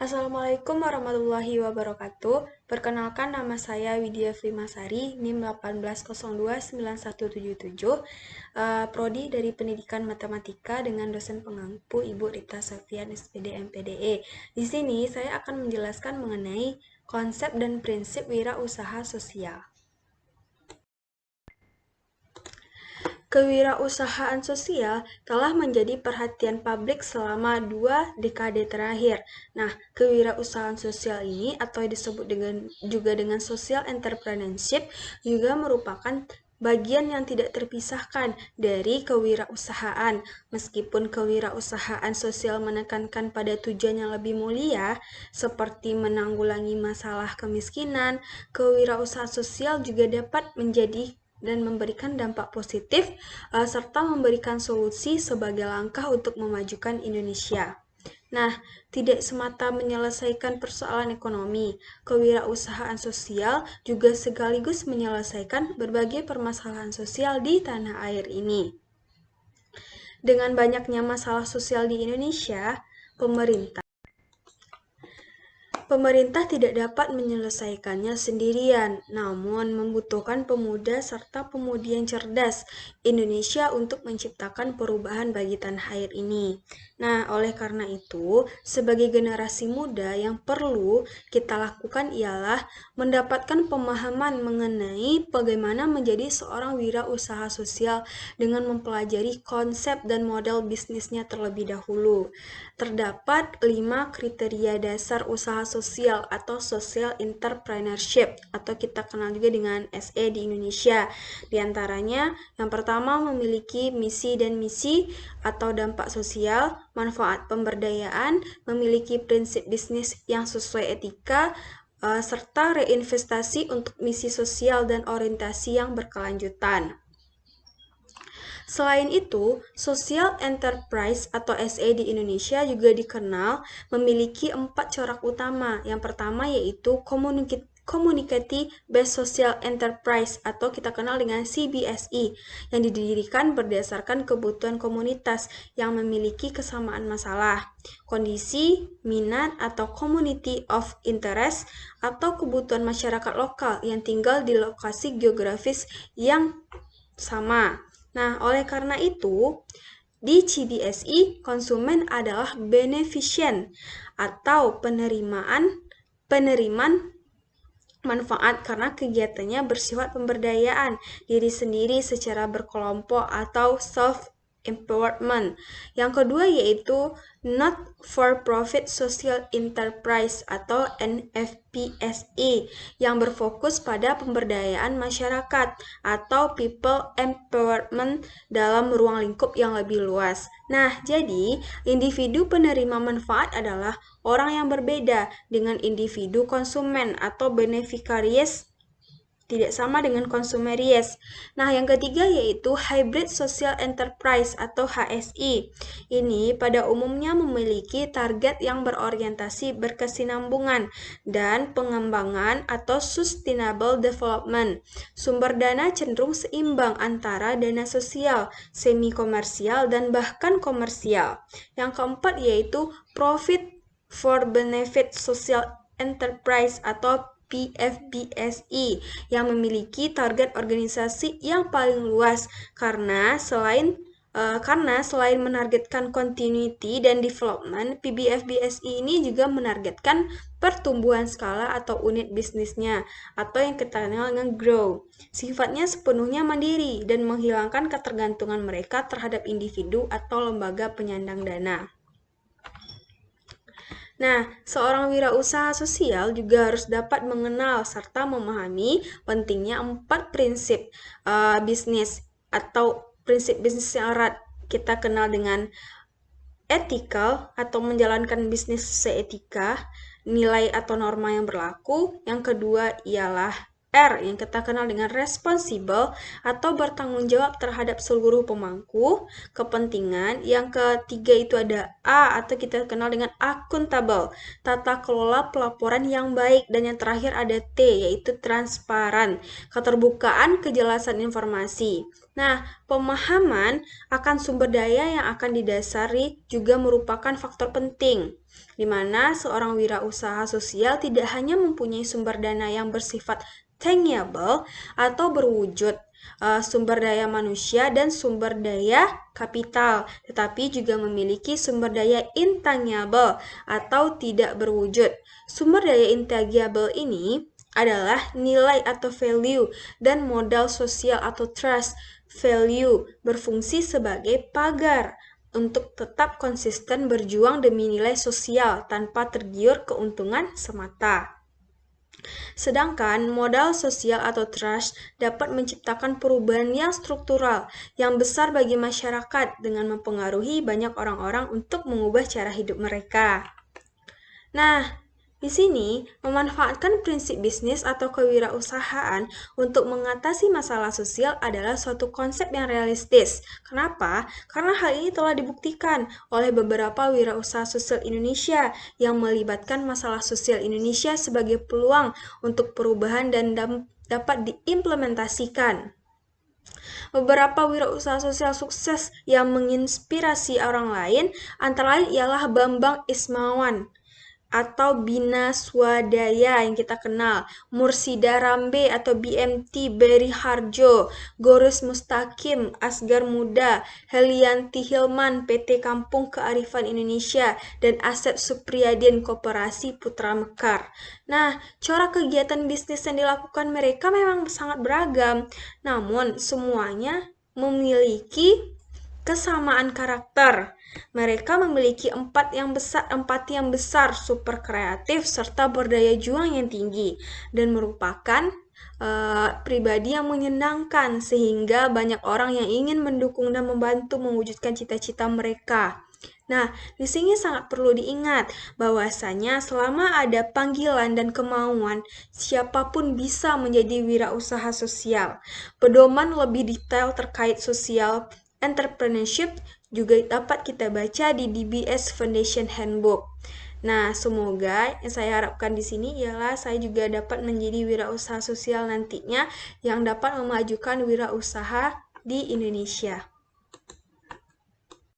Assalamualaikum warahmatullahi wabarakatuh. Perkenalkan, nama saya Widya Frimasari, NIM 18029177, Prodi dari Pendidikan Matematika dengan dosen pengampu Ibu Rita Sofian SPD MPDE. Di sini saya akan menjelaskan mengenai konsep dan prinsip wirausaha sosial. Kewirausahaan sosial telah menjadi perhatian publik selama 2 dekade terakhir. Nah, kewirausahaan sosial ini atau disebut juga dengan social entrepreneurship juga merupakan bagian yang tidak terpisahkan dari kewirausahaan. Meskipun kewirausahaan sosial menekankan pada tujuan yang lebih mulia, seperti menanggulangi masalah kemiskinan, kewirausahaan sosial juga dapat menjadi dan memberikan dampak positif serta memberikan solusi sebagai langkah untuk memajukan Indonesia. Nah, tidak semata menyelesaikan persoalan ekonomi, kewirausahaan sosial juga sekaligus menyelesaikan berbagai permasalahan sosial di tanah air ini. Dengan banyaknya masalah sosial di Indonesia, Pemerintah tidak dapat menyelesaikannya sendirian, namun membutuhkan pemuda serta pemudi yang cerdas Indonesia untuk menciptakan perubahan bagi tanah air ini. Nah, oleh karena itu, sebagai generasi muda yang perlu kita lakukan ialah mendapatkan pemahaman mengenai bagaimana menjadi seorang wirausaha sosial dengan mempelajari konsep dan model bisnisnya terlebih dahulu. Terdapat 5 kriteria dasar usaha sosial atau social entrepreneurship atau kita kenal juga dengan SE di Indonesia. Di antaranya, yang pertama memiliki misi dan misi atau dampak sosial, manfaat pemberdayaan, memiliki prinsip bisnis yang sesuai etika, serta reinvestasi untuk misi sosial dan orientasi yang berkelanjutan. Selain itu, social enterprise atau SE di Indonesia juga dikenal memiliki 4 corak utama. Yang pertama yaitu Community Based Social Enterprise atau kita kenal dengan CBSE yang didirikan berdasarkan kebutuhan komunitas yang memiliki kesamaan masalah, kondisi, minat, atau community of interest atau kebutuhan masyarakat lokal yang tinggal di lokasi geografis yang sama. Nah, oleh karena itu, di CBSI, konsumen adalah beneficient atau penerimaan manfaat karena kegiatannya bersifat pemberdayaan diri sendiri secara berkelompok atau self-empowerment. Yang kedua yaitu Not for Profit Social Enterprise atau NFPSE yang berfokus pada pemberdayaan masyarakat atau people empowerment dalam ruang lingkup yang lebih luas. Nah, jadi individu penerima manfaat adalah orang yang berbeda dengan individu konsumen atau beneficiaries tidak sama dengan consumeries. Nah, yang ketiga yaitu Hybrid Social Enterprise atau HSI. Ini pada umumnya memiliki target yang berorientasi berkesinambungan dan pengembangan atau sustainable development. Sumber dana cenderung seimbang antara dana sosial, semi-komersial, dan bahkan komersial. Yang keempat yaitu Profit for Benefit Social Enterprise atau PFBSI yang memiliki target organisasi yang paling luas karena selain menargetkan continuity dan development, PBFBSI ini juga menargetkan pertumbuhan skala atau unit bisnisnya atau yang kita kenal dengan grow. Sifatnya sepenuhnya mandiri dan menghilangkan ketergantungan mereka terhadap individu atau lembaga penyandang dana. Nah, seorang wirausaha sosial juga harus dapat mengenal serta memahami pentingnya 4 prinsip bisnis atau prinsip bisnis yang erat kita kenal dengan ethical atau menjalankan bisnis sesuai etika, nilai atau norma yang berlaku. Yang kedua ialah R yang kita kenal dengan responsible atau bertanggung jawab terhadap seluruh pemangku kepentingan. Yang ketiga itu ada A atau kita kenal dengan accountable, tata kelola pelaporan yang baik. Dan yang terakhir ada T yaitu transparan, keterbukaan kejelasan informasi. Nah, pemahaman akan sumber daya yang akan didasari juga merupakan faktor penting, di mana seorang wirausaha sosial tidak hanya mempunyai sumber dana yang bersifat tangible atau berwujud, sumber daya manusia dan sumber daya kapital, tetapi juga memiliki sumber daya intangible atau tidak berwujud. Sumber daya intangible ini adalah nilai atau value dan modal sosial atau trust value berfungsi sebagai pagar untuk tetap konsisten berjuang demi nilai sosial tanpa tergiur keuntungan semata. Sedangkan modal sosial atau trust dapat menciptakan perubahan yang struktural yang besar bagi masyarakat dengan mempengaruhi banyak orang-orang untuk mengubah cara hidup mereka. Nah, di sini memanfaatkan prinsip bisnis atau kewirausahaan untuk mengatasi masalah sosial adalah suatu konsep yang realistis. Kenapa? Karena hal ini telah dibuktikan oleh beberapa wirausaha sosial Indonesia yang melibatkan masalah sosial Indonesia sebagai peluang untuk perubahan dan dapat diimplementasikan. Beberapa wirausaha sosial sukses yang menginspirasi orang lain antara lain ialah Bambang Ismawan atau Bina Swadaya yang kita kenal, Mursida Rambe atau BMT Beri Harjo, Goris Mustaqim, Asgar Muda, Helianti Hilman, PT Kampung Kearifan Indonesia, dan Asep Supriyadin Koperasi Putra Mekar. Nah, cara kegiatan bisnis yang dilakukan mereka memang sangat beragam, namun semuanya memiliki kesamaan karakter. Mereka memiliki empati yang besar, super kreatif, serta berdaya juang yang tinggi, dan merupakan pribadi yang menyenangkan sehingga banyak orang yang ingin mendukung dan membantu mewujudkan cita-cita mereka. Nah, di sini sangat perlu diingat bahwasanya selama ada panggilan dan kemauan, siapapun bisa menjadi wirausaha sosial. Pedoman lebih detail terkait sosial entrepreneurship juga dapat kita baca di DBS Foundation Handbook. Nah, semoga yang saya harapkan di sini ialah saya juga dapat menjadi wirausaha sosial nantinya yang dapat memajukan wirausaha di Indonesia.